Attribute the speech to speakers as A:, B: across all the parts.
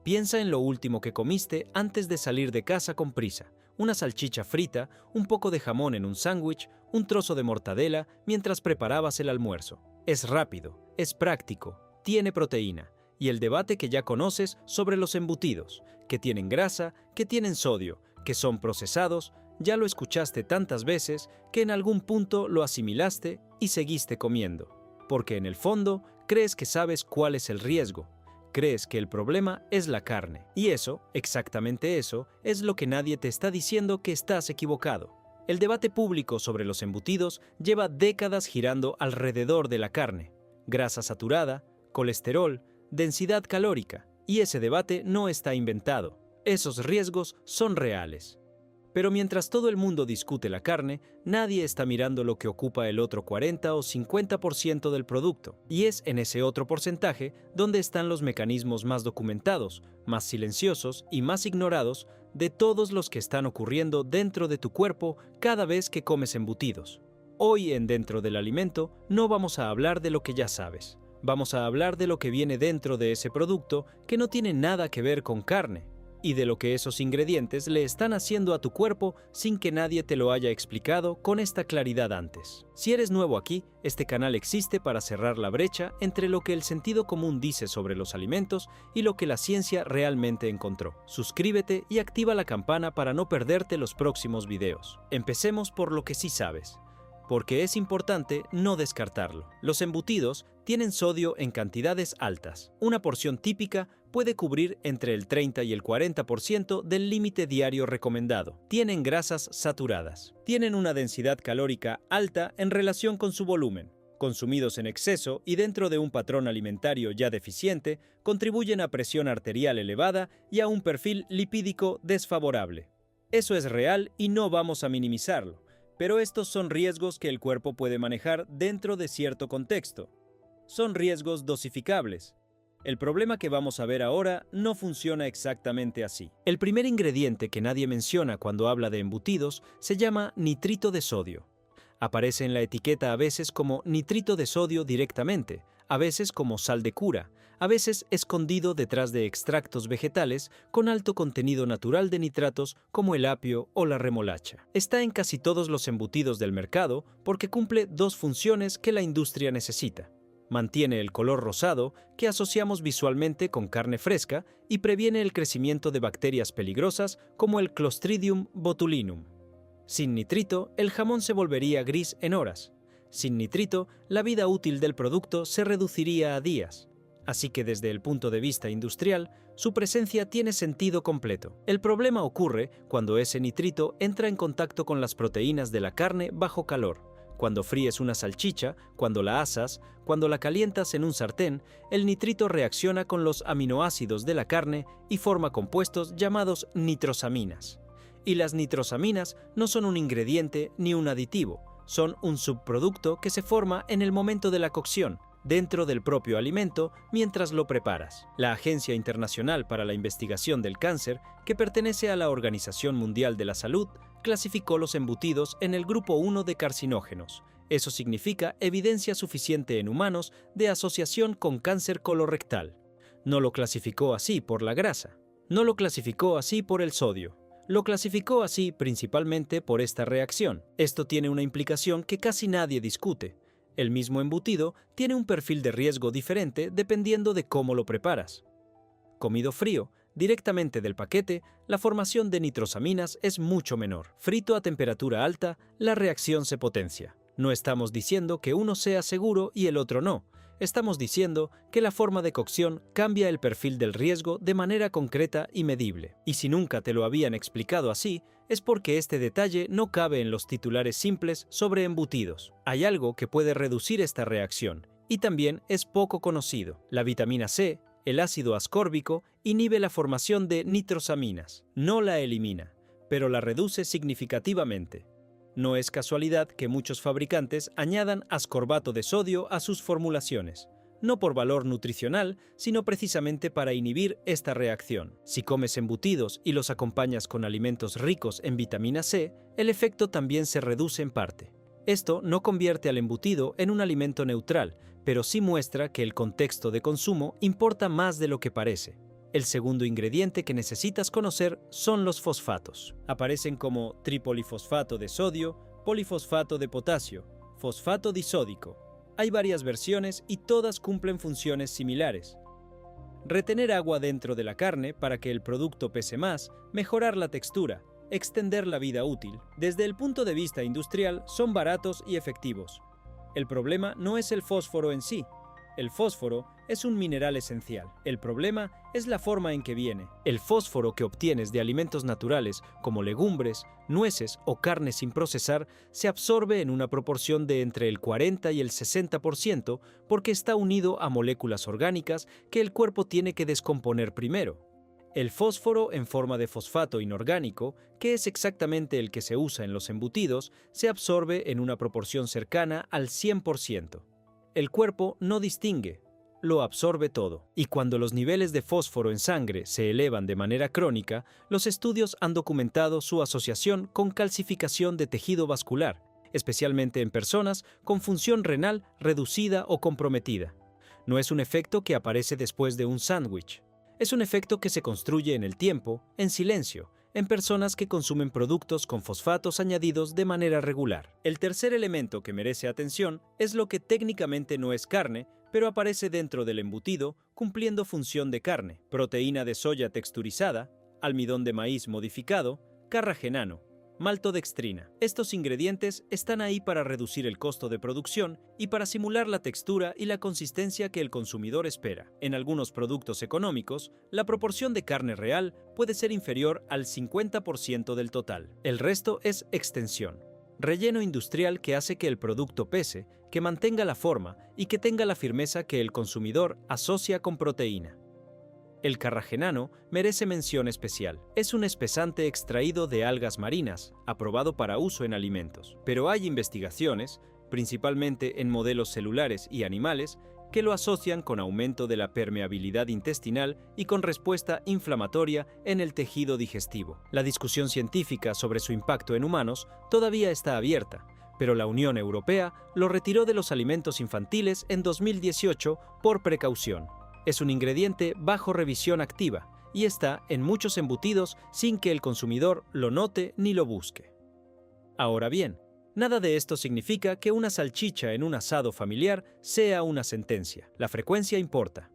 A: Piensa en lo último que comiste antes de salir de casa con prisa. Una salchicha frita, un poco de jamón en un sándwich, un trozo de mortadela mientras preparabas el almuerzo. Es rápido, es práctico, tiene proteína. Y el debate que ya conoces sobre los embutidos, que tienen grasa, que tienen sodio, que son procesados, ya lo escuchaste tantas veces que en algún punto lo asimilaste y seguiste comiendo. Porque en el fondo crees que sabes cuál es el riesgo. Crees que el problema es la carne. Y eso, exactamente eso, es lo que nadie te está diciendo que estás equivocado. El debate público sobre los embutidos lleva décadas girando alrededor de la carne. Grasa saturada, colesterol, densidad calórica. Y ese debate no está inventado. Esos riesgos son reales. Pero mientras todo el mundo discute la carne, nadie está mirando lo que ocupa el otro 40 o 50% del producto. Y es en ese otro porcentaje donde están los mecanismos más documentados, más silenciosos y más ignorados de todos los que están ocurriendo dentro de tu cuerpo cada vez que comes embutidos. Hoy en Dentro del Alimento no vamos a hablar de lo que ya sabes. Vamos a hablar de lo que viene dentro de ese producto que no tiene nada que ver con carne, y de lo que esos ingredientes le están haciendo a tu cuerpo sin que nadie te lo haya explicado con esta claridad antes. Si eres nuevo aquí, este canal existe para cerrar la brecha entre lo que el sentido común dice sobre los alimentos y lo que la ciencia realmente encontró. Suscríbete y activa la campana para no perderte los próximos videos. Empecemos por lo que sí sabes, porque es importante no descartarlo. Los embutidos tienen sodio en cantidades altas. Una porción típica puede cubrir entre el 30 y el 40% del límite diario recomendado. Tienen grasas saturadas. Tienen una densidad calórica alta en relación con su volumen. Consumidos en exceso y dentro de un patrón alimentario ya deficiente, contribuyen a presión arterial elevada y a un perfil lipídico desfavorable. Eso es real y no vamos a minimizarlo. Pero estos son riesgos que el cuerpo puede manejar dentro de cierto contexto. Son riesgos dosificables. El problema que vamos a ver ahora no funciona exactamente así. El primer ingrediente que nadie menciona cuando habla de embutidos se llama nitrito de sodio. Aparece en la etiqueta a veces como nitrito de sodio directamente, a veces como sal de cura, a veces escondido detrás de extractos vegetales con alto contenido natural de nitratos como el apio o la remolacha. Está en casi todos los embutidos del mercado porque cumple dos funciones que la industria necesita. Mantiene el color rosado que asociamos visualmente con carne fresca y previene el crecimiento de bacterias peligrosas como el Clostridium botulinum. Sin nitrito, el jamón se volvería gris en horas. Sin nitrito, la vida útil del producto se reduciría a días. Así que desde el punto de vista industrial, su presencia tiene sentido completo. El problema ocurre cuando ese nitrito entra en contacto con las proteínas de la carne bajo calor. Cuando fríes una salchicha, cuando la asas, cuando la calientas en un sartén, el nitrito reacciona con los aminoácidos de la carne y forma compuestos llamados nitrosaminas. Y las nitrosaminas no son un ingrediente ni un aditivo, son un subproducto que se forma en el momento de la cocción, dentro del propio alimento mientras lo preparas. La Agencia Internacional para la Investigación del Cáncer, que pertenece a la Organización Mundial de la Salud, clasificó los embutidos en el grupo 1 de carcinógenos. Eso significa evidencia suficiente en humanos de asociación con cáncer colorectal. No lo clasificó así por la grasa. No lo clasificó así por el sodio. Lo clasificó así principalmente por esta reacción. Esto tiene una implicación que casi nadie discute. El mismo embutido tiene un perfil de riesgo diferente dependiendo de cómo lo preparas. Comido frío, directamente del paquete, la formación de nitrosaminas es mucho menor. Frito a temperatura alta, la reacción se potencia. No estamos diciendo que uno sea seguro y el otro no. Estamos diciendo que la forma de cocción cambia el perfil del riesgo de manera concreta y medible. Y si nunca te lo habían explicado así, es porque este detalle no cabe en los titulares simples sobre embutidos. Hay algo que puede reducir esta reacción, y también es poco conocido. La vitamina C, el ácido ascórbico, inhibe la formación de nitrosaminas. No la elimina, pero la reduce significativamente. No es casualidad que muchos fabricantes añadan ascorbato de sodio a sus formulaciones, no por valor nutricional, sino precisamente para inhibir esta reacción. Si comes embutidos y los acompañas con alimentos ricos en vitamina C, el efecto también se reduce en parte. Esto no convierte al embutido en un alimento neutral, pero sí muestra que el contexto de consumo importa más de lo que parece. El segundo ingrediente que necesitas conocer son los fosfatos. Aparecen como tripolifosfato de sodio, polifosfato de potasio, fosfato disódico. Hay varias versiones y todas cumplen funciones similares. Retener agua dentro de la carne para que el producto pese más, mejorar la textura, extender la vida útil. Desde el punto de vista industrial, son baratos y efectivos. El problema no es el fósforo en sí. El fósforo es un mineral esencial. El problema es la forma en que viene. El fósforo que obtienes de alimentos naturales como legumbres, nueces o carne sin procesar se absorbe en una proporción de entre el 40 y el 60% porque está unido a moléculas orgánicas que el cuerpo tiene que descomponer primero. El fósforo en forma de fosfato inorgánico, que es exactamente el que se usa en los embutidos, se absorbe en una proporción cercana al 100%. El cuerpo no distingue, lo absorbe todo. Y cuando los niveles de fósforo en sangre se elevan de manera crónica, los estudios han documentado su asociación con calcificación de tejido vascular, especialmente en personas con función renal reducida o comprometida. No es un efecto que aparece después de un sándwich. Es un efecto que se construye en el tiempo, en silencio, en personas que consumen productos con fosfatos añadidos de manera regular. El tercer elemento que merece atención es lo que técnicamente no es carne, pero aparece dentro del embutido cumpliendo función de carne: proteína de soya texturizada, almidón de maíz modificado, carragenano, maltodextrina. Estos ingredientes están ahí para reducir el costo de producción y para simular la textura y la consistencia que el consumidor espera. En algunos productos económicos, la proporción de carne real puede ser inferior al 50% del total. El resto es extensión, relleno industrial que hace que el producto pese, que mantenga la forma y que tenga la firmeza que el consumidor asocia con proteína. El carragenano merece mención especial. Es un espesante extraído de algas marinas, aprobado para uso en alimentos. Pero hay investigaciones, principalmente en modelos celulares y animales, que lo asocian con aumento de la permeabilidad intestinal y con respuesta inflamatoria en el tejido digestivo. La discusión científica sobre su impacto en humanos todavía está abierta, pero la Unión Europea lo retiró de los alimentos infantiles en 2018 por precaución. Es un ingrediente bajo revisión activa y está en muchos embutidos sin que el consumidor lo note ni lo busque. Ahora bien, nada de esto significa que una salchicha en un asado familiar sea una sentencia. La frecuencia importa.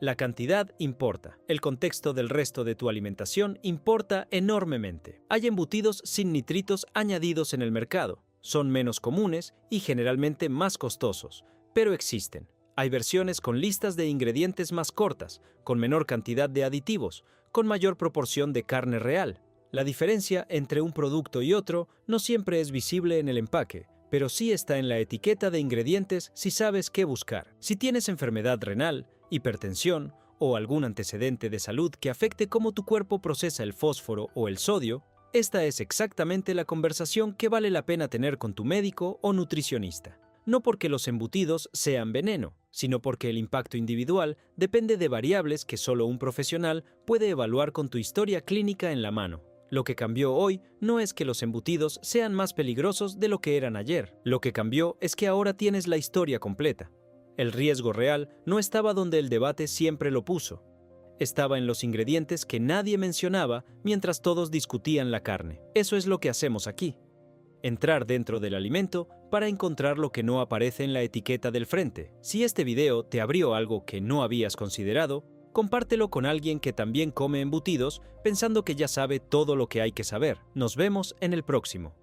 A: La cantidad importa. El contexto del resto de tu alimentación importa enormemente. Hay embutidos sin nitritos añadidos en el mercado. Son menos comunes y generalmente más costosos, pero existen. Hay versiones con listas de ingredientes más cortas, con menor cantidad de aditivos, con mayor proporción de carne real. La diferencia entre un producto y otro no siempre es visible en el empaque, pero sí está en la etiqueta de ingredientes si sabes qué buscar. Si tienes enfermedad renal, hipertensión o algún antecedente de salud que afecte cómo tu cuerpo procesa el fósforo o el sodio, esta es exactamente la conversación que vale la pena tener con tu médico o nutricionista. No porque los embutidos sean veneno, sino porque el impacto individual depende de variables que solo un profesional puede evaluar con tu historia clínica en la mano. Lo que cambió hoy no es que los embutidos sean más peligrosos de lo que eran ayer. Lo que cambió es que ahora tienes la historia completa. El riesgo real no estaba donde el debate siempre lo puso. Estaba en los ingredientes que nadie mencionaba mientras todos discutían la carne. Eso es lo que hacemos aquí. Entrar dentro del alimento para encontrar lo que no aparece en la etiqueta del frente. Si este video te abrió algo que no habías considerado, compártelo con alguien que también come embutidos pensando que ya sabe todo lo que hay que saber. Nos vemos en el próximo.